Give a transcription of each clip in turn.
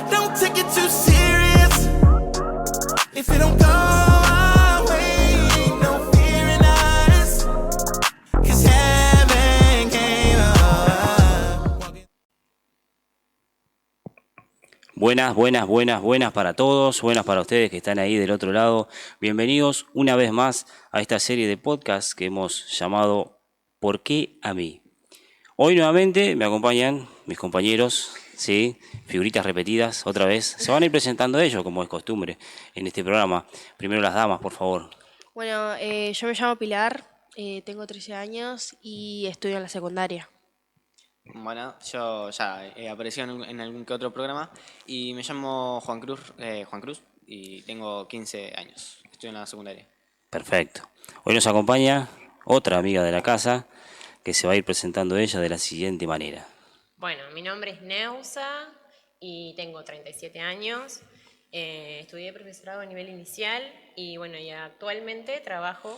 Don't take it too serious. If it don't go our way, ain't no fear in us. 'Cause heaven came up. Buenas para todos, buenas para ustedes que están ahí del otro lado. Bienvenidos una vez más a esta serie de podcasts que hemos llamado ¿Por qué a mí? Hoy nuevamente me acompañan mis compañeros, ¿sí? Figuritas repetidas, otra vez. Se van a ir presentando ellos, como es costumbre, en este programa. Primero las damas, por favor. Bueno, yo me llamo Pilar, tengo 13 años y estudio en la secundaria. Bueno, yo ya he aparecido en algún que otro programa y me llamo Juan Cruz y tengo 15 años. Estoy en la secundaria. Perfecto. Hoy nos acompaña otra amiga de la casa que se va a ir presentando ella de la siguiente manera. Bueno, mi nombre es Neusa y tengo 37 años. Estudié profesorado a nivel inicial y bueno, y actualmente trabajo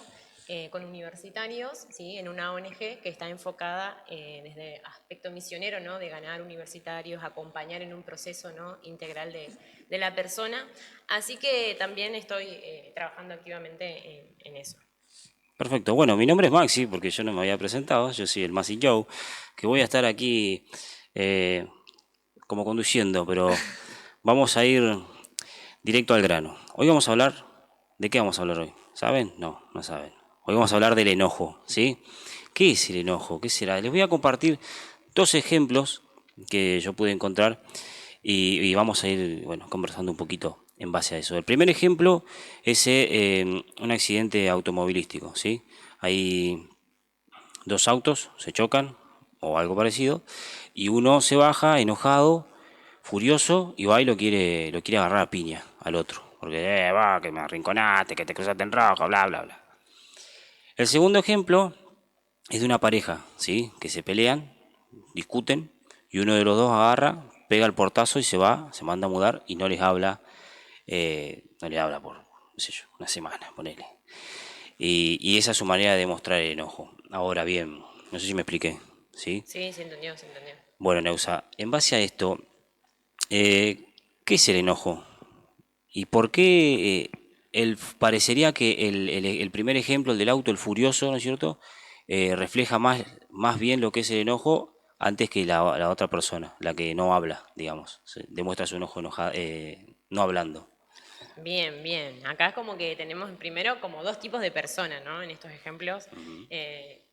con universitarios, ¿sí? En una ONG que está enfocada desde aspecto misionero, ¿no? De ganar universitarios, acompañar en un proceso, ¿no? Integral de la persona. Así que también estoy trabajando activamente en eso. Perfecto. Bueno, mi nombre es Maxi, porque yo no me había presentado. Yo soy el Maxi Joe, que voy a estar aquí como conduciendo, pero vamos a ir directo al grano. Hoy vamos a hablar, ¿de qué vamos a hablar hoy? ¿Saben? No saben. Hoy vamos a hablar del enojo, ¿sí? ¿Qué es el enojo? ¿Qué será? Les voy a compartir dos ejemplos que yo pude encontrar y vamos a ir, bueno, conversando un poquito en base a eso. El primer ejemplo es un accidente automovilístico, ¿sí? Hay dos autos, se chocan o algo parecido, y uno se baja enojado, furioso, y va y lo quiere agarrar a piña al otro. Porque, va, que me arrinconaste, que te cruzaste en rojo, bla, bla, bla. El segundo ejemplo es de una pareja, ¿sí? Que se pelean, discuten, y uno de los dos agarra, pega el portazo y se va, se manda a mudar y no les habla por, qué sé yo, una semana, ponele. Y esa es su manera de demostrar el enojo. Ahora bien, no sé si me expliqué, ¿sí? Sí, se entendió, se entendió. Bueno, Neusa, en base a esto, ¿qué es el enojo? ¿Y por qué parecería que el primer ejemplo, el del auto, el furioso, ¿no es cierto? Refleja más bien lo que es el enojo antes que la otra persona, la que no habla, digamos. Demuestra su enojo no hablando. Bien, bien. Acá es como que tenemos primero como dos tipos de personas, ¿no? En estos ejemplos.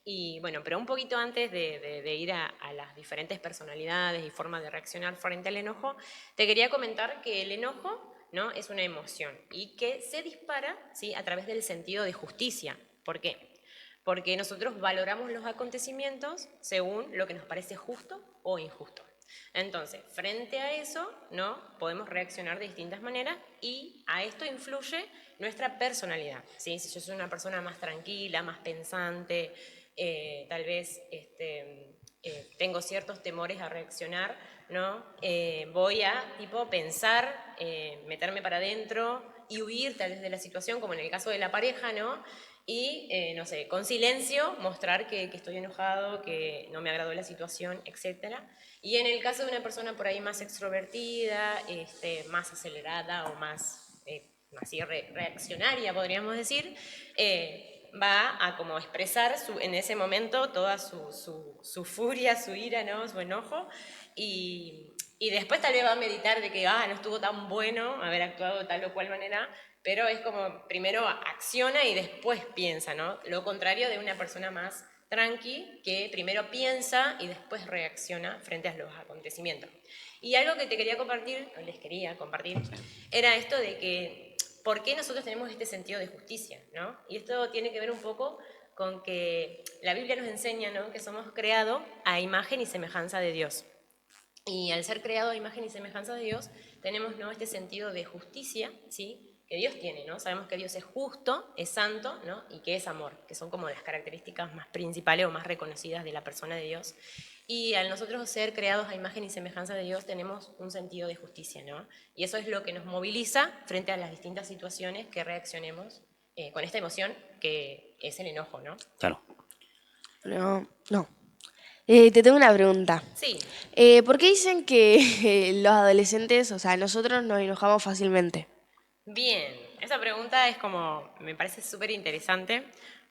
Y bueno, pero un poquito antes de ir a las diferentes personalidades y formas de reaccionar frente al enojo, te quería comentar que el enojo, ¿no? Es una emoción y que se dispara, ¿sí? A través del sentido de justicia. ¿Por qué? Porque nosotros valoramos los acontecimientos según lo que nos parece justo o injusto. Entonces, frente a eso, ¿no? Podemos reaccionar de distintas maneras y a esto influye nuestra personalidad, ¿sí? Si yo soy una persona más tranquila, más pensante, tal vez tengo ciertos temores a reaccionar, ¿no? Voy a tipo pensar, meterme para adentro y huir tal vez de la situación, como en el caso de la pareja, ¿no? Y, no sé, con silencio mostrar que estoy enojado, que no me agradó la situación, etc. Y en el caso de una persona por ahí más extrovertida, más acelerada o más así reaccionaria, podríamos decir, va a como expresar en ese momento toda su furia, su ira, ¿no? Su enojo, y después tal vez va a meditar de que no estuvo tan bueno haber actuado de tal o cual manera, pero es como primero acciona y después piensa, ¿no? Lo contrario de una persona más tranqui, que primero piensa y después reacciona frente a los acontecimientos. Y algo que te quería compartir, o les quería compartir, era esto de que por qué nosotros tenemos este sentido de justicia, ¿no? Y esto tiene que ver un poco con que la Biblia nos enseña, ¿no? Que somos creados a imagen y semejanza de Dios. Y al ser creados a imagen y semejanza de Dios, tenemos, ¿no? Este sentido de justicia, ¿sí? Que Dios tiene, ¿no? Sabemos que Dios es justo, es santo, ¿no? Y que es amor, que son como las características más principales o más reconocidas de la persona de Dios. Y al nosotros ser creados a imagen y semejanza de Dios, tenemos un sentido de justicia, ¿no? Y eso es lo que nos moviliza frente a las distintas situaciones que reaccionemos con esta emoción que es el enojo, ¿no? Claro. Pero no. Te tengo una pregunta. Sí, ¿Por qué dicen que los adolescentes, o sea, nosotros nos enojamos fácilmente? bien. Esa pregunta es como, me parece súper interesante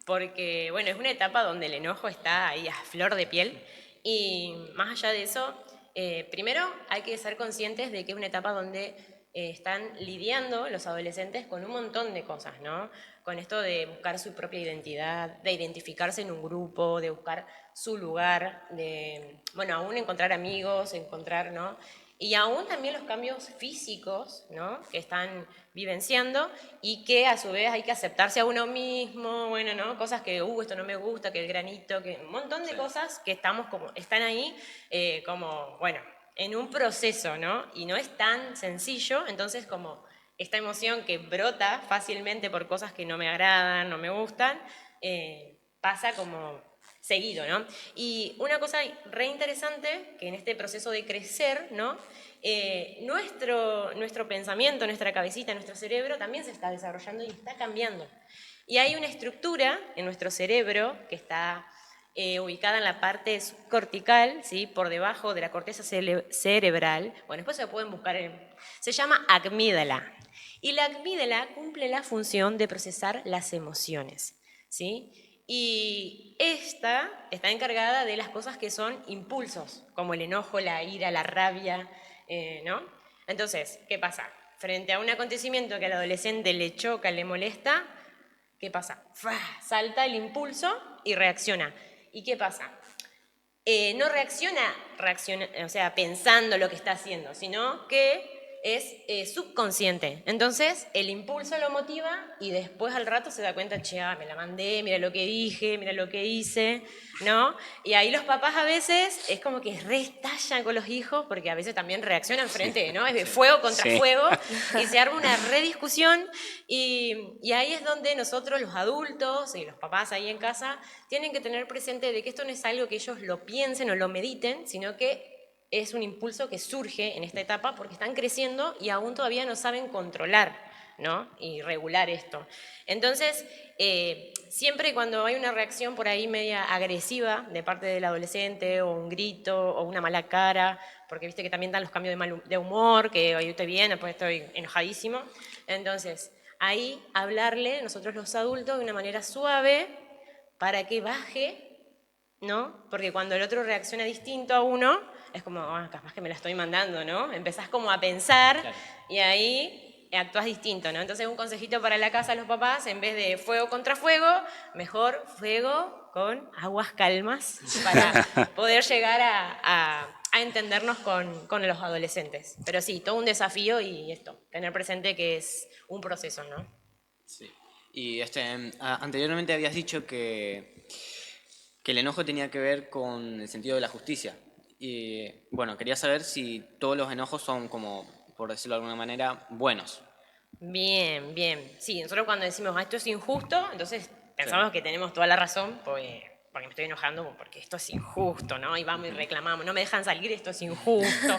porque, bueno, es una etapa donde el enojo está ahí a flor de piel y más allá de eso, primero hay que ser conscientes de que es una etapa donde están lidiando los adolescentes con un montón de cosas, ¿no? Con esto de buscar su propia identidad, de identificarse en un grupo, de buscar su lugar, de, bueno, aún encontrar amigos, encontrar, ¿no? Y aún también los cambios físicos, ¿no? Que están vivenciando y que a su vez hay que aceptarse a uno mismo, bueno, ¿no? Cosas que, esto no me gusta, que el granito, que un montón de cosas que estamos como, están ahí como, bueno, en un proceso, ¿no? Y no es tan sencillo, entonces como esta emoción que brota fácilmente por cosas que no me agradan, no me gustan, pasa como seguido, ¿no? Y una cosa re interesante, que en este proceso de crecer, ¿no? Nuestro pensamiento, nuestra cabecita, nuestro cerebro también se está desarrollando y está cambiando. Y hay una estructura en nuestro cerebro que está ubicada en la parte subcortical, ¿sí? Por debajo de la corteza cerebral. Bueno, después se pueden buscar se llama amígdala. Y la amígdala cumple la función de procesar las emociones, ¿sí? Y esta está encargada de las cosas que son impulsos, como el enojo, la ira, la rabia, ¿no? Entonces, ¿qué pasa? Frente a un acontecimiento que al adolescente le choca, le molesta, ¿qué pasa? ¡Fua! Salta el impulso y reacciona. ¿Y qué pasa? No reacciona, o sea, pensando lo que está haciendo, sino que es subconsciente. Entonces, el impulso lo motiva y después al rato se da cuenta, che, me la mandé, mira lo que dije, mira lo que hice, ¿no? Y ahí los papás a veces es como que restallan con los hijos porque a veces también reaccionan frente, ¿no? Es de fuego contra fuego y se arma una rediscusión y ahí es donde nosotros los adultos y los papás ahí en casa tienen que tener presente de que esto no es algo que ellos lo piensen o lo mediten, sino que es un impulso que surge en esta etapa porque están creciendo y aún todavía no saben controlar, ¿no? Y regular esto. Entonces, siempre cuando hay una reacción por ahí media agresiva de parte del adolescente o un grito o una mala cara, porque viste que también dan los cambios de humor, que hoy estoy bien, después estoy enojadísimo. Entonces, ahí hablarle nosotros los adultos de una manera suave para que baje, ¿no? Porque cuando el otro reacciona distinto a uno, es como, capaz que me la estoy mandando, ¿no? Empezás como a pensar y ahí actúas distinto, ¿no? Entonces un consejito para la casa, los papás, en vez de fuego contra fuego, mejor fuego con aguas calmas para poder llegar a entendernos con los adolescentes. Pero sí, todo un desafío y esto, tener presente que es un proceso, ¿no? Sí. Y anteriormente habías dicho que el enojo tenía que ver con el sentido de la justicia. Y bueno, quería saber si todos los enojos son como, por decirlo de alguna manera, buenos. Bien, bien. Sí, nosotros cuando decimos, esto es injusto, entonces pensamos que tenemos toda la razón, porque me estoy enojando, porque esto es injusto, ¿no? Y vamos y reclamamos, no me dejan salir, esto es injusto.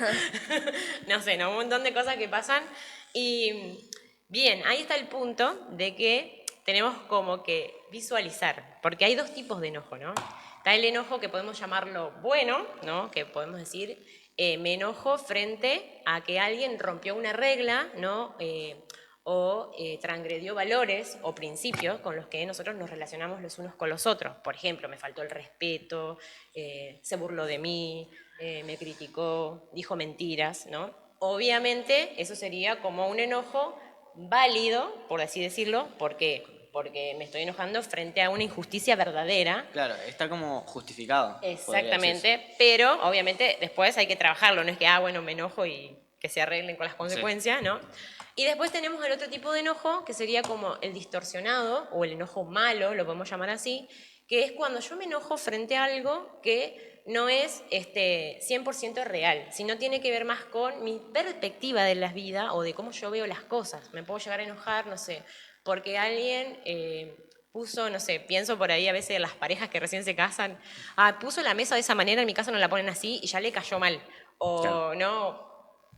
No sé, ¿no? Un montón de cosas que pasan. Y bien, ahí está el punto de que tenemos como que visualizar, porque hay dos tipos de enojo, ¿no? Está el enojo que podemos llamarlo bueno, ¿no? Que podemos decir, me enojo frente a que alguien rompió una regla, ¿no? O transgredió valores o principios con los que nosotros nos relacionamos los unos con los otros. Por ejemplo, me faltó el respeto, se burló de mí, me criticó, dijo mentiras, ¿no? Obviamente eso sería como un enojo válido, por así decirlo, porque me estoy enojando frente a una injusticia verdadera. Claro, está como justificado. Exactamente, pero obviamente después hay que trabajarlo, no es que, bueno, me enojo y que se arreglen con las consecuencias, ¿no? Y después tenemos el otro tipo de enojo, que sería como el distorsionado, o el enojo malo, lo podemos llamar así, que es cuando yo me enojo frente a algo que no es 100% real, sino tiene que ver más con mi perspectiva de la vida o de cómo yo veo las cosas. Me puedo llegar a enojar, no sé, porque alguien puso, no sé, pienso por ahí a veces las parejas que recién se casan, puso la mesa de esa manera, en mi casa no la ponen así y ya le cayó mal. O no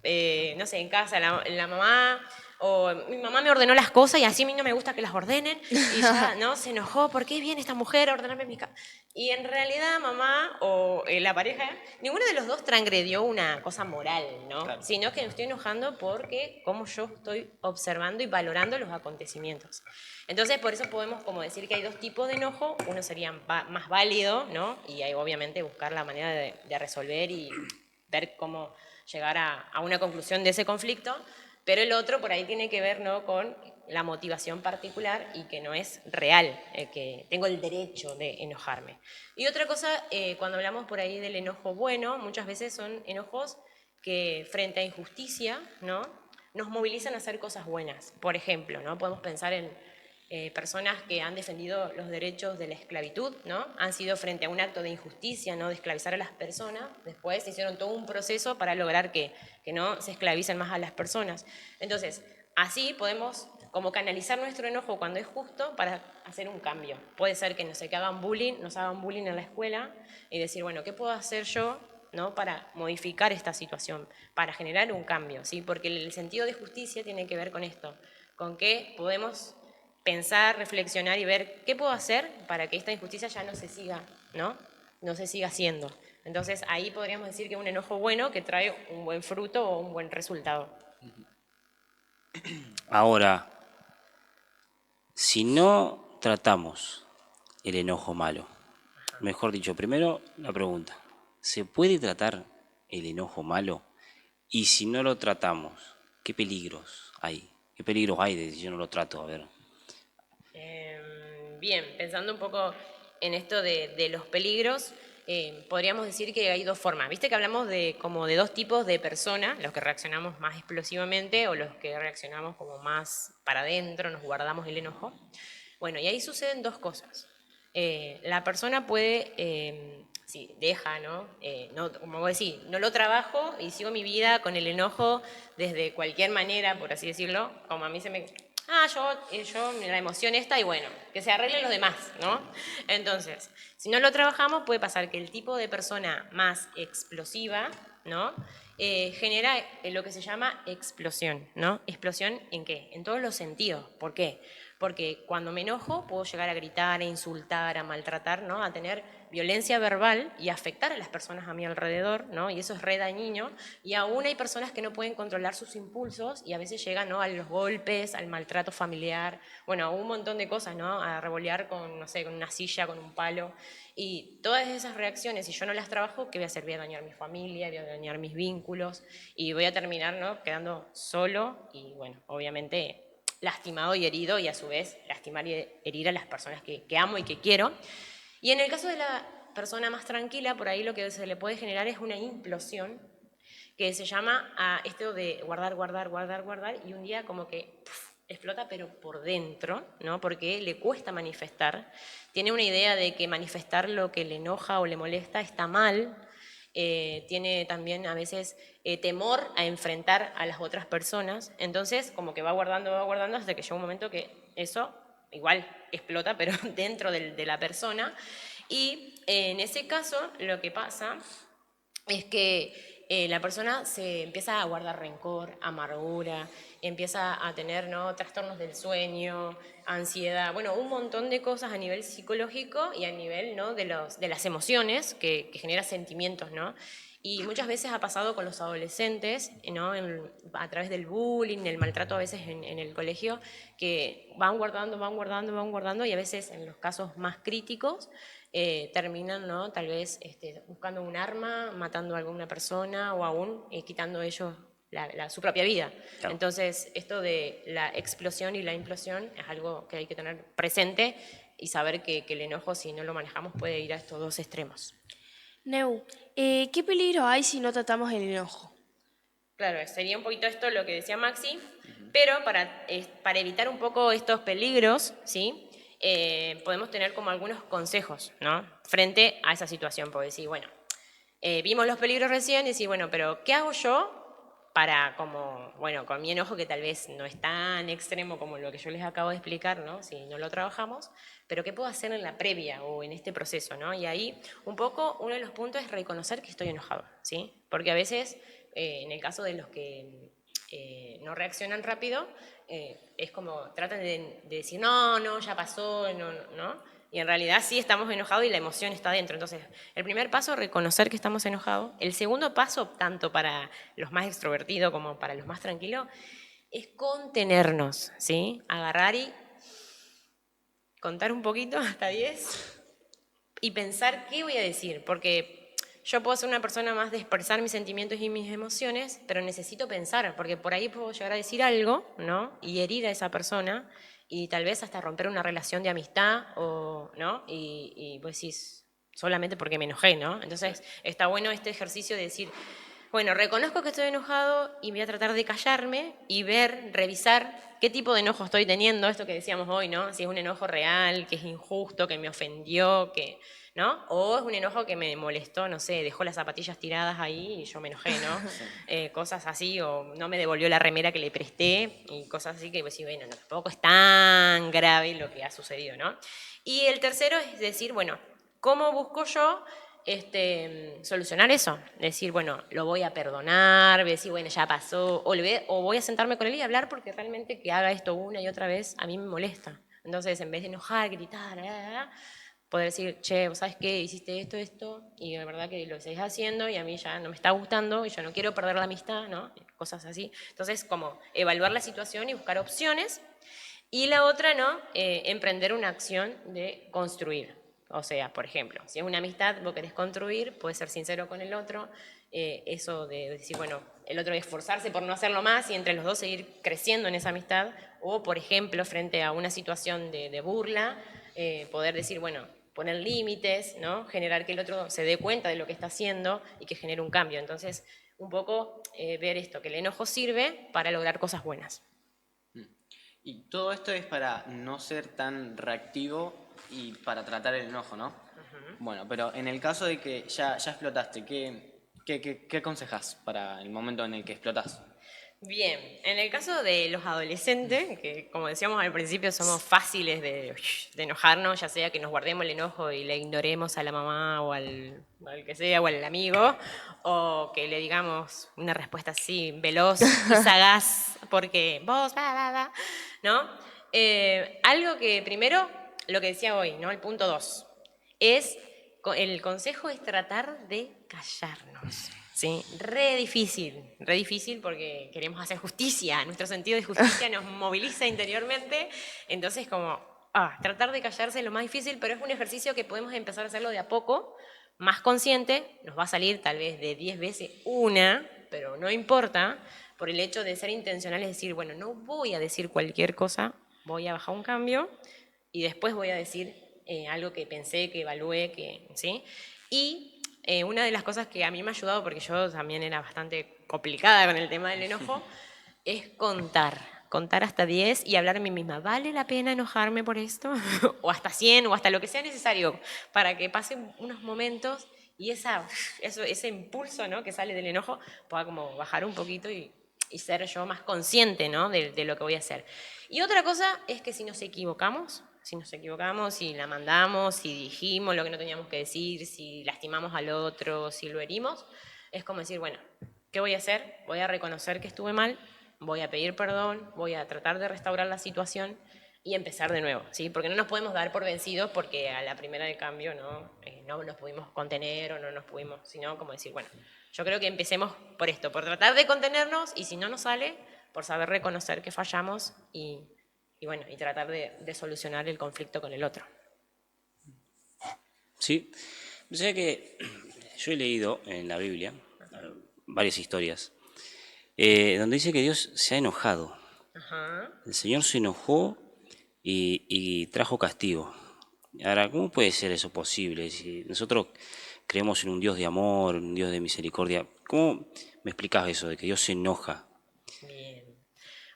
sé, en casa la mamá o mi mamá me ordenó las cosas y así a mí no me gusta que las ordenen, y ya, ¿no? Se enojó, ¿por qué viene esta mujer a ordenarme mi casa? Y en realidad mamá o la pareja, ninguno de los dos transgredió una cosa moral, ¿no? Claro. Sino que me estoy enojando porque como yo estoy observando y valorando los acontecimientos. Entonces, por eso podemos como decir que hay dos tipos de enojo, uno sería más válido, ¿no? Y hay obviamente buscar la manera de resolver y ver cómo llegar a una conclusión de ese conflicto, pero el otro por ahí tiene que ver, ¿no?, con la motivación particular y que no es real, que tengo el derecho de enojarme. Y otra cosa, cuando hablamos por ahí del enojo bueno, muchas veces son enojos que frente a injusticia, ¿no?, nos movilizan a hacer cosas buenas. Por ejemplo, ¿no?, podemos pensar en personas que han defendido los derechos de la esclavitud, ¿no? Han sido frente a un acto de injusticia, ¿no?, de esclavizar a las personas, después hicieron todo un proceso para lograr que no se esclavicen más a las personas. Entonces, así podemos como canalizar nuestro enojo cuando es justo para hacer un cambio. Puede ser que, no sé, que nos hagan bullying en la escuela y decir, bueno, ¿qué puedo hacer yo, ¿no?, para modificar esta situación, para generar un cambio, ¿sí? Porque el sentido de justicia tiene que ver con esto, con que podemos pensar, reflexionar y ver qué puedo hacer para que esta injusticia ya no se siga, ¿no? No se siga haciendo. Entonces ahí podríamos decir que es un enojo bueno que trae un buen fruto o un buen resultado. Ahora, si no tratamos el enojo malo, mejor dicho, primero la pregunta, ¿se puede tratar el enojo malo? Y si no lo tratamos, ¿qué peligros hay? ¿Qué peligros hay de si yo no lo trato? A ver. Bien, pensando un poco en esto de los peligros, podríamos decir que hay dos formas. Viste que hablamos como de dos tipos de personas, los que reaccionamos más explosivamente o los que reaccionamos como más para adentro, nos guardamos el enojo. Bueno, y ahí suceden dos cosas. La persona puede, sí, deja, ¿no? Como vos decís, no lo trabajo y sigo mi vida con el enojo desde cualquier manera, por así decirlo, como a mí se me... yo la emoción esta y bueno, que se arreglen los demás, ¿no? Entonces, si no lo trabajamos puede pasar que el tipo de persona más explosiva, ¿no?, genera lo que se llama explosión, ¿no? ¿Explosión en qué? En todos los sentidos. ¿Por qué? Porque cuando me enojo puedo llegar a gritar, a insultar, a maltratar, ¿no?, a tener violencia verbal y afectar a las personas a mi alrededor, ¿no? Y eso es re dañino. Y aún hay personas que no pueden controlar sus impulsos y a veces llegan, ¿no?, a los golpes, al maltrato familiar, bueno, a un montón de cosas, ¿no?, a revolear con, no sé, con una silla, con un palo. Y todas esas reacciones, si yo no las trabajo, ¿qué voy a hacer? Voy a dañar mi familia, voy a dañar mis vínculos y voy a terminar, ¿no?, quedando solo y, bueno, obviamente lastimado y herido y a su vez lastimar y herir a las personas que amo y que quiero. Y en el caso de la persona más tranquila, por ahí lo que se le puede generar es una implosión que se llama a esto de guardar, guardar, guardar, guardar y un día como que explota pero por dentro, ¿no?, porque le cuesta manifestar. Tiene una idea de que manifestar lo que le enoja o le molesta está mal. Tiene también a veces temor a enfrentar a las otras personas, entonces como que va guardando hasta que llega un momento que eso igual explota, pero dentro de la persona. Y en ese caso lo que pasa es que la persona se empieza a guardar rencor, amargura, empieza a tener, ¿no?, trastornos del sueño, ansiedad, bueno, un montón de cosas a nivel psicológico y a nivel, ¿no?, de las emociones que genera sentimientos, ¿no? Y muchas veces ha pasado con los adolescentes, ¿no?, a través del bullying, del maltrato a veces en el colegio, que van guardando y a veces en los casos más críticos terminan, ¿no?, tal vez buscando un arma, matando a alguna persona o aún quitando ellos su propia vida. Claro. Entonces, esto de la explosión y la implosión es algo que hay que tener presente y saber que el enojo, si no lo manejamos, puede ir a estos dos extremos. Neu, ¿qué peligro hay si no tratamos el enojo? Claro, sería un poquito esto lo que decía Maxi, pero para evitar un poco estos peligros, ¿sí? Podemos tener como algunos consejos, ¿no?, frente a esa situación, porque decir, bueno, vimos los peligros recién y decir, bueno, pero ¿qué hago yo para, como, bueno, con mi enojo que tal vez no es tan extremo como lo que yo les acabo de explicar, ¿no?, si no lo trabajamos, pero qué puedo hacer en la previa o en este proceso, ¿no? Y ahí un poco uno de los puntos es reconocer que estoy enojado, ¿sí? Porque a veces, en el caso de los que no reaccionan rápido, es como tratan de decir, no, ya pasó, no. Y en realidad sí estamos enojados y la emoción está dentro. Entonces, el primer paso, reconocer que estamos enojados. El segundo paso, tanto para los más extrovertidos como para los más tranquilos, es contenernos, ¿sí? Agarrar y contar un poquito hasta 10 y pensar qué voy a decir, porque yo puedo ser una persona más de expresar mis sentimientos y mis emociones, pero necesito pensar, porque por ahí puedo llegar a decir algo, ¿no? Y herir a esa persona y tal vez hasta romper una relación de amistad, ¿no? Y pues sí, solamente porque me enojé, ¿no? Entonces está bueno este ejercicio de decir, bueno, reconozco que estoy enojado y voy a tratar de callarme y ver, revisar qué tipo de enojo estoy teniendo, esto que decíamos hoy, ¿no? Si es un enojo real, que es injusto, que me ofendió, ¿no? O es un enojo que me molestó, no sé, dejó las zapatillas tiradas ahí y yo me enojé, ¿no? Cosas así, o no me devolvió la remera que le presté y cosas así que pues sí, bueno, tampoco es tan grave lo que ha sucedido, ¿no? Y el tercero es decir, bueno, ¿cómo busco yo solucionar eso? Decir, bueno, lo voy a perdonar, voy a decir, bueno, ya pasó, o voy a sentarme con él y hablar porque realmente que haga esto una y otra vez a mí me molesta. Entonces, en vez de enojar, gritar, poder decir, che, ¿sabes qué? Hiciste esto, y de verdad que lo seguís haciendo y a mí ya no me está gustando y yo no quiero perder la amistad, ¿no? Cosas así. Entonces, como evaluar la situación y buscar opciones. Y la otra, ¿no? Emprender una acción de construir. O sea, por ejemplo, si es una amistad, vos querés construir, puedes ser sincero con el otro, eso de decir, bueno, el otro esforzarse por no hacerlo más y entre los dos seguir creciendo en esa amistad, o por ejemplo, frente a una situación de burla, poder decir, bueno, poner límites, ¿no? Generar que el otro se dé cuenta de lo que está haciendo y que genere un cambio. Entonces, un poco ver esto, que el enojo sirve para lograr cosas buenas. Y todo esto es para no ser tan reactivo y para tratar el enojo, ¿no? Bueno, pero en el caso de que ya explotaste, ¿qué aconsejas para el momento en el que explotas? Bien, en el caso de los adolescentes, que como decíamos al principio somos fáciles de enojarnos, ya sea que nos guardemos el enojo y le ignoremos a la mamá o al que sea, o al amigo, o que le digamos una respuesta así veloz y sagaz, porque vos, ¿no? Algo que primero, lo que decía hoy, ¿no? El punto 2, el consejo es tratar de callarnos. Sí, re difícil porque queremos hacer justicia, nuestro sentido de justicia nos moviliza interiormente, entonces como tratar de callarse es lo más difícil, pero es un ejercicio que podemos empezar a hacerlo de a poco, más consciente, nos va a salir tal vez de 10 veces una, pero no importa, por el hecho de ser intencional, es decir, bueno, no voy a decir cualquier cosa, voy a bajar un cambio y después voy a decir algo que pensé, que evalué, ¿sí? Y una de las cosas que a mí me ha ayudado, porque yo también era bastante complicada con el tema del enojo, es contar hasta 10 y hablar a mí misma, ¿vale la pena enojarme por esto? O hasta 100, o hasta lo que sea necesario, para que pasen unos momentos y ese impulso, ¿no? Que sale del enojo pueda como bajar un poquito y ser yo más consciente, ¿no? de lo que voy a hacer. Y otra cosa es que si nos equivocamos, si la mandamos, si dijimos lo que no teníamos que decir, si lastimamos al otro, si lo herimos, es como decir, bueno, ¿qué voy a hacer? Voy a reconocer que estuve mal, voy a pedir perdón, voy a tratar de restaurar la situación y empezar de nuevo, ¿sí? Porque no nos podemos dar por vencidos porque a la primera de cambio no nos pudimos contener o no nos pudimos, sino como decir, bueno, yo creo que empecemos por esto, por tratar de contenernos y si no nos sale, por saber reconocer que fallamos y bueno, y tratar de solucionar el conflicto con el otro. Sí, o sea que yo he leído en la Biblia varias historias donde dice que Dios se ha enojado. Ajá. El Señor se enojó y trajo castigo. Ahora, ¿cómo puede ser eso posible? Si nosotros creemos en un Dios de amor, un Dios de misericordia, ¿cómo me explicás eso de que Dios se enoja? Bien.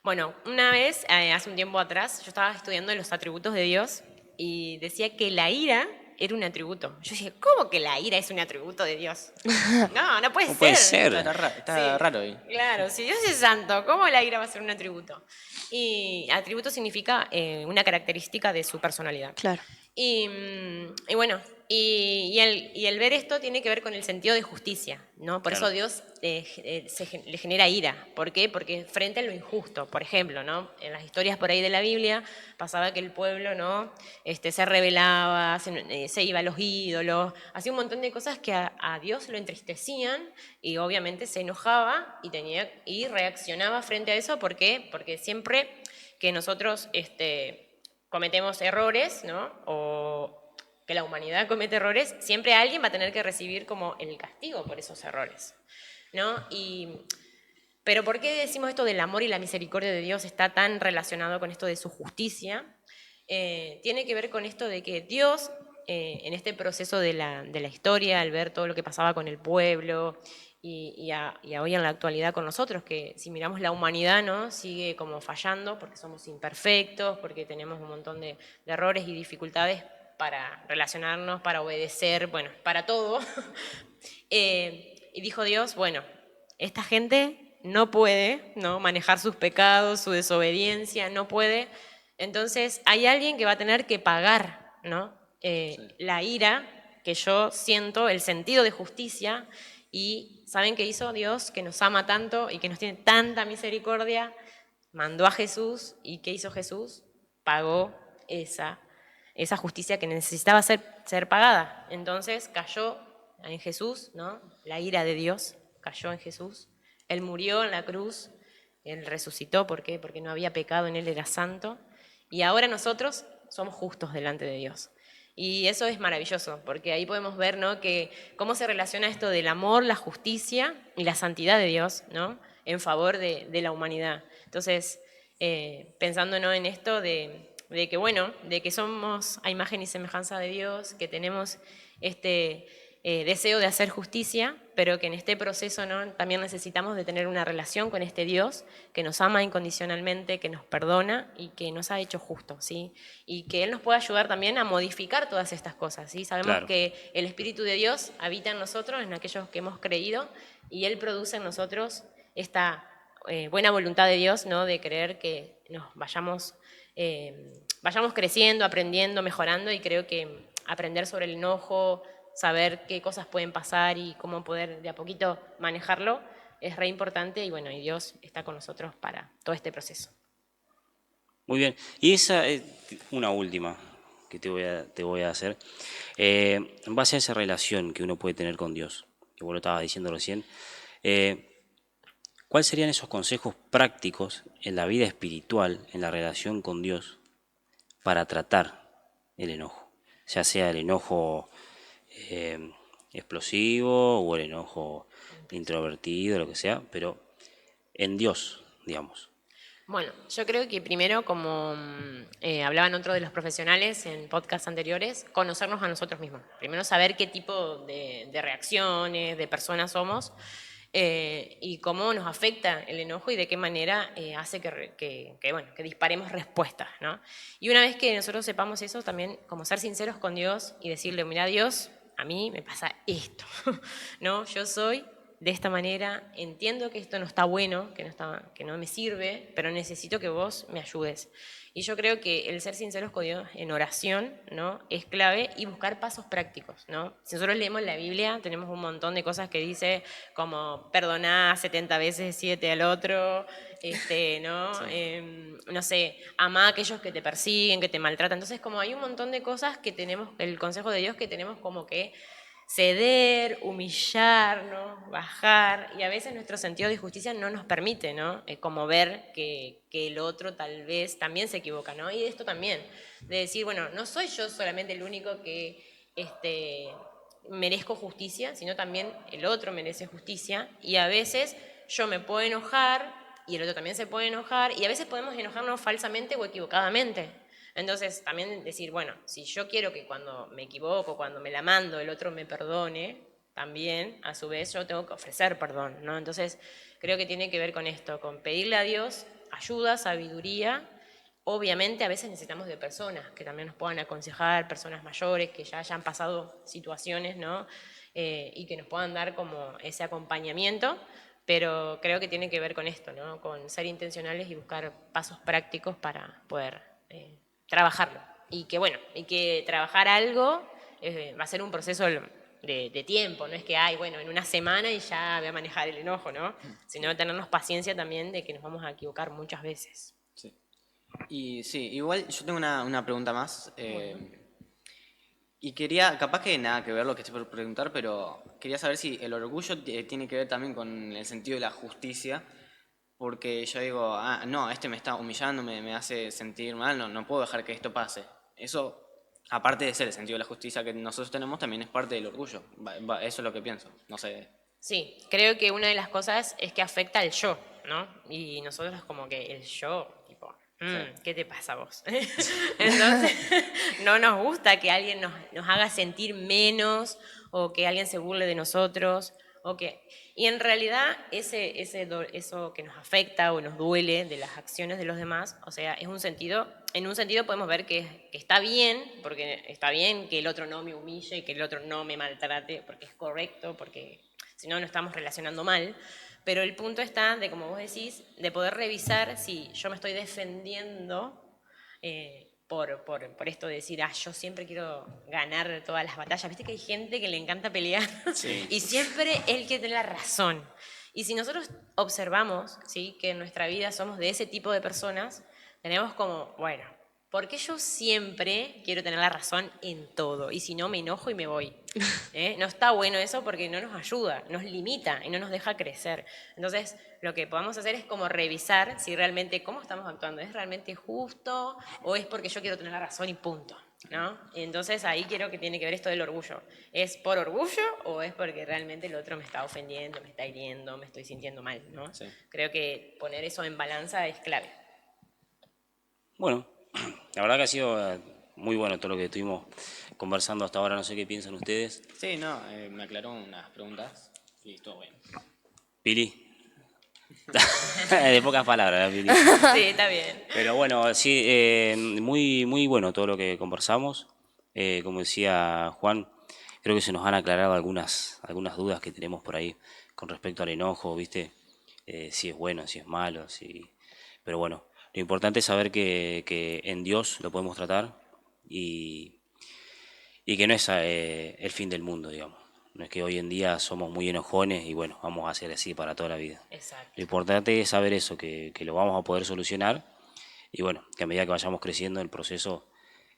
Bueno, una vez, hace un tiempo atrás, yo estaba estudiando los atributos de Dios y decía que la ira era un atributo. Yo dije, ¿cómo que la ira es un atributo de Dios? No puede No ser. puede ser. Está raro ahí. Claro, si Dios es santo, ¿cómo la ira va a ser un atributo? Y atributo significa una característica de su personalidad. Claro. Y bueno, y el ver esto tiene que ver con el sentido de justicia, ¿no? Por Claro. eso Dios le genera ira. ¿Por qué? Porque frente a lo injusto, por ejemplo, ¿no? En las historias por ahí de la Biblia pasaba que el pueblo, ¿no? Se rebelaba, se iba a los ídolos, hacía un montón de cosas que a Dios lo entristecían y obviamente se enojaba y reaccionaba frente a eso. ¿Por qué? Porque siempre que nosotros cometemos errores, ¿no? O que la humanidad comete errores, siempre alguien va a tener que recibir como el castigo por esos errores, ¿no? Pero ¿por qué decimos esto del amor y la misericordia de Dios está tan relacionado con esto de su justicia? Tiene que ver con esto de que Dios, en este proceso de la historia, al ver todo lo que pasaba con el pueblo y hoy en la actualidad con nosotros, que si miramos la humanidad, ¿no? Sigue como fallando porque somos imperfectos, porque tenemos un montón de errores y dificultades para relacionarnos, para obedecer, bueno, para todo. Y dijo Dios, bueno, esta gente no puede, ¿no? Manejar sus pecados, su desobediencia, no puede. Entonces hay alguien que va a tener que pagar, ¿no? La ira que yo siento, el sentido de justicia. Y ¿saben qué hizo Dios? Que nos ama tanto y que nos tiene tanta misericordia. Mandó a Jesús. ¿Y qué hizo Jesús? Pagó esa justicia que necesitaba ser pagada. Entonces cayó en Jesús, ¿no? La ira de Dios cayó en Jesús. Él murió en la cruz, Él resucitó. ¿Por qué? Porque no había pecado en Él, era santo. Y ahora nosotros somos justos delante de Dios. Y eso es maravilloso, porque ahí podemos ver, ¿no? Que cómo se relaciona esto del amor, la justicia y la santidad de Dios, ¿no? En favor de la humanidad. Entonces, pensando, ¿no? En esto de que, bueno, de que somos a imagen y semejanza de Dios, que tenemos este deseo de hacer justicia, pero que en este proceso, ¿no? También necesitamos de tener una relación con este Dios que nos ama incondicionalmente, que nos perdona y que nos ha hecho justos, ¿sí? Y que Él nos puede ayudar también a modificar todas estas cosas, ¿sí? Sabemos Claro. que el Espíritu de Dios habita en nosotros, en aquellos que hemos creído, y Él produce en nosotros esta buena voluntad de Dios, ¿no? De creer que nos vayamos creciendo, aprendiendo, mejorando, y creo que aprender sobre el enojo, saber qué cosas pueden pasar y cómo poder de a poquito manejarlo es re importante, y bueno, y Dios está con nosotros para todo este proceso. Muy bien. Y esa es una última que te voy a hacer. En base a esa relación que uno puede tener con Dios, que vos lo estabas diciendo recién, ¿cuáles serían esos consejos prácticos en la vida espiritual, en la relación con Dios, para tratar el enojo? Ya sea el enojo explosivo o el enojo introvertido, lo que sea, pero en Dios, digamos. Bueno, yo creo que primero, como hablaban otros de los profesionales en podcasts anteriores, conocernos a nosotros mismos. Primero saber qué tipo de reacciones, de personas somos, y cómo nos afecta el enojo y de qué manera hace que disparemos respuestas, ¿no? Y una vez que nosotros sepamos eso, también como ser sinceros con Dios y decirle, mira Dios, a mí me pasa esto, ¿no? Yo soy de esta manera, entiendo que esto no está bueno, que no me sirve, pero necesito que vos me ayudes. Y yo creo que el ser sinceros con Dios en oración, ¿no? Es clave, y buscar pasos prácticos, ¿no? Si nosotros leemos la Biblia, tenemos un montón de cosas que dice como perdoná 70 veces 7 al otro, ¿no? Sí. No sé, amá a aquellos que te persiguen, que te maltratan. Entonces, como hay un montón de cosas que tenemos, el consejo de Dios, que tenemos como que ceder, humillarnos, bajar, y a veces nuestro sentido de justicia no nos permite, ¿no? Como ver que el otro tal vez también se equivoca, ¿no? Y esto también, de decir, bueno, no soy yo solamente el único que merezco justicia, sino también el otro merece justicia, y a veces yo me puedo enojar y el otro también se puede enojar, y a veces podemos enojarnos falsamente o equivocadamente. Entonces, también decir, bueno, si yo quiero que cuando me equivoco, cuando me la mando, el otro me perdone, también, a su vez, yo tengo que ofrecer perdón, ¿no? Entonces, creo que tiene que ver con esto, con pedirle a Dios ayuda, sabiduría. Obviamente, a veces necesitamos de personas que también nos puedan aconsejar, personas mayores que ya hayan pasado situaciones, ¿no? Y que nos puedan dar como ese acompañamiento. Pero creo que tiene que ver con esto, ¿no? Con ser intencionales y buscar pasos prácticos para poder trabajarlo. Y que, bueno, y que trabajar algo va a ser un proceso de tiempo, no es que, ay, bueno, en una semana y ya voy a manejar el enojo, ¿no? Sino tenernos paciencia también de que nos vamos a equivocar muchas veces. Sí. Y sí, igual yo tengo una pregunta más. Y quería, capaz que nada que ver lo que estoy por preguntar, pero quería saber si el orgullo tiene que ver también con el sentido de la justicia. Porque yo digo, no, este me está humillando, me hace sentir mal, no puedo dejar que esto pase. Eso, aparte de ser el sentido de la justicia que nosotros tenemos, también es parte del orgullo. Eso es lo que pienso, no sé. Sí, creo que una de las cosas es que afecta al yo, ¿no? Y nosotros como que el yo, tipo, ¿qué te pasa a vos? Entonces, no nos gusta que alguien nos haga sentir menos o que alguien se burle de nosotros. Y en realidad eso que nos afecta o nos duele de las acciones de los demás, o sea, en un sentido podemos ver que está bien, porque está bien que el otro no me humille y que el otro no me maltrate, porque es correcto, porque si no, no estamos relacionando mal. Pero el punto está de, como vos decís, de poder revisar si yo me estoy defendiendo por esto de decir, yo siempre quiero ganar todas las batallas. Viste que hay gente que le encanta pelear Sí. y siempre él quiere tener la razón. Y si nosotros observamos, ¿sí?, que en nuestra vida somos de ese tipo de personas, tenemos como, bueno, ¿por qué yo siempre quiero tener la razón en todo? Y si no, me enojo y me voy. No está bueno eso porque no nos ayuda, nos limita y no nos deja crecer. Entonces, lo que podamos hacer es como revisar si realmente cómo estamos actuando. ¿Es realmente justo o es porque yo quiero tener la razón y punto? ¿No? Entonces, ahí quiero que tiene que ver esto del orgullo. ¿Es por orgullo o es porque realmente el otro me está ofendiendo, me está hiriendo, me estoy sintiendo mal? ¿No? Sí. Creo que poner eso en balanza es clave. Bueno, la verdad que ha sido muy bueno todo lo que estuvimos conversando hasta ahora. No sé qué piensan ustedes. Sí, no, me aclaró unas preguntas y estuvo bien. Pili. De pocas palabras, Pili. Sí, está bien. Pero bueno, sí, muy, muy bueno todo lo que conversamos. Como decía Juan, creo que se nos han aclarado algunas dudas que tenemos por ahí con respecto al enojo, ¿viste? Si es bueno, si es malo, pero bueno, lo importante es saber que en Dios lo podemos tratar y que no es el fin del mundo, digamos. No es que hoy en día somos muy enojones y bueno, vamos a ser así para toda la vida. Exacto. Lo importante es saber eso, que lo vamos a poder solucionar y bueno, que a medida que vayamos creciendo el proceso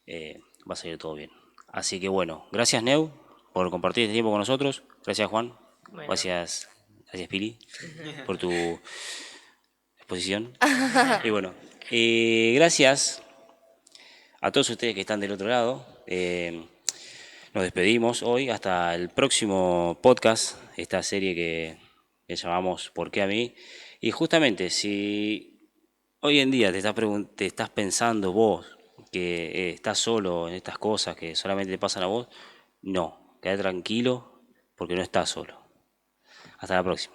va a salir todo bien. Así que bueno, gracias Neu por compartir este tiempo con nosotros. Gracias Juan. Bueno. Gracias Pili por tu exposición. Y bueno, gracias a todos ustedes que están del otro lado. Nos despedimos hoy hasta el próximo podcast, esta serie que llamamos ¿Por qué a mí? Y justamente si hoy en día te estás pensando vos que estás solo en estas cosas que solamente te pasan a vos, no, quédate tranquilo porque no estás solo. Hasta la próxima.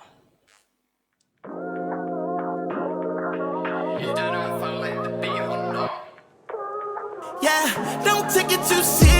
Yeah, don't take it too serious.